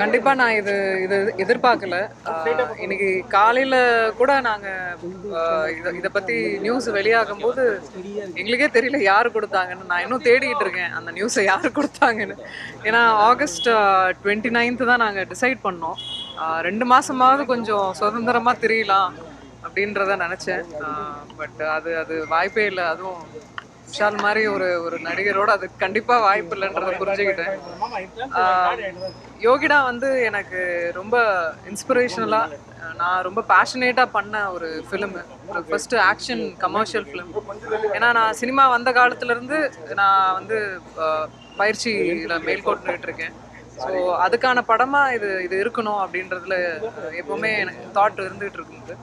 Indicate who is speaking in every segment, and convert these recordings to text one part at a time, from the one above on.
Speaker 1: கண்டிப்பாக நான் இது இது எதிர்பார்க்கல. இன்னைக்கு காலையில் கூட நாங்கள் இதை பற்றி நியூஸ் வெளியாகும்போது எங்களுக்கே தெரியல யார் கொடுத்தாங்கன்னு. நான் இன்னும் தேடிக்கிட்டு இருக்கேன் அந்த நியூஸை யார் கொடுத்தாங்கன்னு. ஏன்னா ஆகஸ்ட் 29 தான் நாங்கள் டிசைட் பண்ணோம். 2 மாதமாவது கொஞ்சம் சுதந்திரமாக தெரியலாம் அப்படின்றத நினச்சேன். பட் அது அது வாய்ப்பே இல்லை. அதுவும் விஷால் மாதிரி ஒரு ஒரு நடிகரோட அது கண்டிப்பாக வாய்ப்பு இல்லைன்றதை புரிஞ்சுக்கிட்டேன். யோகிடா வந்து எனக்கு ரொம்ப இன்ஸ்பிரேஷனலாக, நான் ரொம்ப பேஷனேட்டாக பண்ண ஒரு ஃபிலிமு, ஒரு ஃபஸ்ட்டு ஆக்ஷன் கமர்ஷியல் ஃபிலிம். ஏன்னா நான் சினிமா வந்த காலத்துலேருந்து நான் வந்து பயிற்சியில் மேல்கொண்டுட்டு இருக்கேன். ஸோ அதுக்கான படமாக இது இது இருக்கணும் அப்படின்றதுல எப்போவுமே எனக்கு தாட் இருந்துகிட்டு இருக்குது.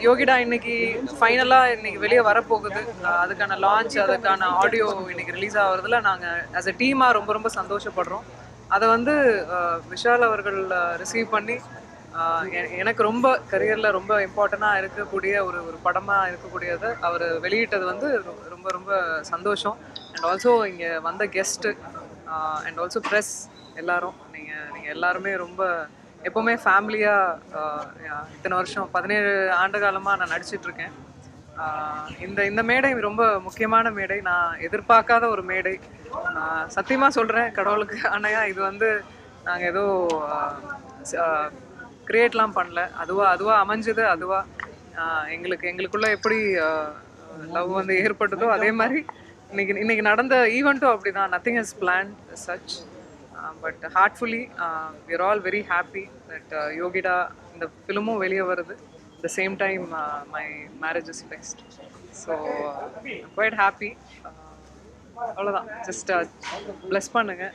Speaker 1: யோகிடா இன்னைக்கு ஃபைனலாக இன்னைக்கு வெளியே வரப்போகுது. அதுக்கான லான்ச், அதுக்கான ஆடியோ இன்னைக்கு ரிலீஸ் ஆகிறதுல நாங்கள் ஆஸ் அ டீமாக ரொம்ப ரொம்ப சந்தோஷப்படுறோம். அதை வந்து விஷால் அவர்கள் ரிசீவ் பண்ணி எனக்கு ரொம்ப கரியரில் ரொம்ப இம்பார்ட்டண்ட்டாக இருக்கக்கூடிய ஒரு ஒரு படமாக இருக்கக்கூடியதை அவர் வெளியிட்டது வந்து ரொம்ப ரொம்ப சந்தோஷம். அண்ட் ஆல்சோ இங்கே வந்த கெஸ்ட்டு அண்ட் ஆல்சோ ப்ரெஸ் எல்லாரும், நீங்கள் எல்லாருமே ரொம்ப எப்போவுமே ஃபேமிலியாக இத்தனை வருஷம் 17 ஆண்டு காலமாக நான் நடிச்சிட்ருக்கேன். இந்த மேடை ரொம்ப முக்கியமான மேடை, நான் எதிர்பார்க்காத ஒரு மேடை. சத்தியமாக சொல்கிறேன் கடவுளுக்கு ஆணையா, இது வந்து நாங்கள் ஏதோ க்ரியேட்லாம் பண்ணல. அதுவாக அமைஞ்சது. எங்களுக்குள்ளே எப்படி லவ் வந்து ஏற்பட்டதோ அதே மாதிரி இன்னைக்கு நடந்த ஈவெண்ட்டும் அப்படி தான். Nothing is plant such. But heartfully we are all very happy that யோகிடா இந்த ஃபிலிமும் வெளியே வருது. the same time my marriage is fixed, so quite happy. அவ்வளோதான். ஜஸ்ட் ப்ளஸ் பண்ணுங்க.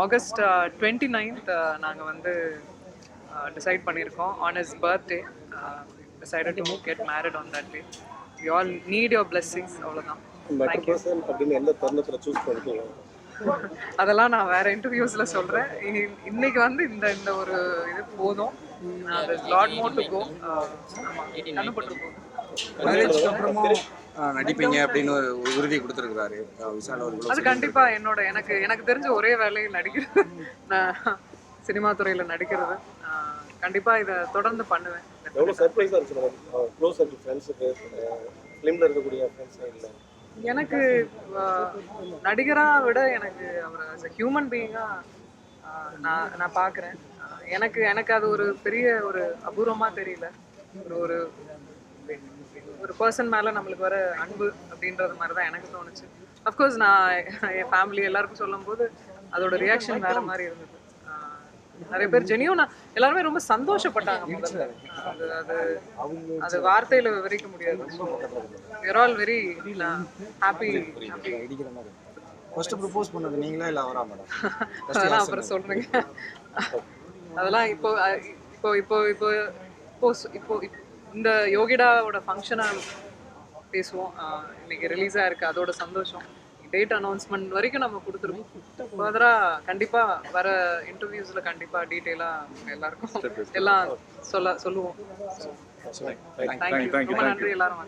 Speaker 1: ஆகஸ்ட் 29th நாங்கள் வந்து டிசைட் பண்ணியிருக்கோம். On his birthday decided to get married on that day. we all need your blessings. அவ்வளோதான். அதெல்லாம் நான் வேற இன்டர்வியூஸ்ல சொல்றேன். இன்னைக்கு வந்து இந்த ஒரு இது போதும். Lot more to go.
Speaker 2: நடிப்பீங்க அப்படின்னு ஒரு உறுதி கொடுத்துருக்காரு விஷால் அவர்கள்.
Speaker 1: அது கண்டிப்பா எனக்கு தெரிஞ்ச ஒரே வேலையில் நடிக்கிறது, நான் சினிமா துறையில நடிக்கிறது. கண்டிப்பா இதை தொடர்ந்து பண்ணுவேன். எனக்கு நடிகராக விட எனக்கு அவர் ஆஸ் அ ஹியூமன் பீயிங்காக நான் பார்க்குறேன். எனக்கு அது ஒரு பெரிய ஒரு அபூர்வமாக தெரியல. ஒரு ஒரு பர்சன் மேலே நம்மளுக்கு வர அன்பு அப்படின்றது மாதிரி தான் எனக்கு தோணுச்சு. அஃப்கோர்ஸ் நான் என் ஃபேமிலி எல்லாருக்கும் சொல்லும்போது அதோட ரியாக்ஷன் வேறு மாதிரி இருந்தது. நிறைய பேர் ஜெனியூனா எல்லாருமே ரொம்ப சந்தோஷப்பட்டாங்க. முதல்ல அது வார்த்தையில விவரிக்க முடியாது. we are all very happy.
Speaker 2: First propose பண்ணது நீங்களா இல்ல அவரா மேடம்?
Speaker 1: அதெல்லாம் அப்புறம் சொல்றீங்க. அதெல்லாம் இப்போ இந்த யோகிடாவோட ஃபங்க்ஷனை பேசுவோம். இன்னைக்கு ரிலீஸ் ஆயிருக்கு, அதோட சந்தோஷம். டேட் அனௌன்ஸ்மெண்ட் வரைக்கும் நம்ம கொடுத்துருவோம். ஃபர்தராக கண்டிப்பாக வர இன்டர்வியூஸில் கண்டிப்பாக டீட்டெயிலாக எல்லாருக்கும் எல்லாம் சொல்லுவோம். தேங்க்யூ. ரொம்ப நன்றி எல்லாரும்.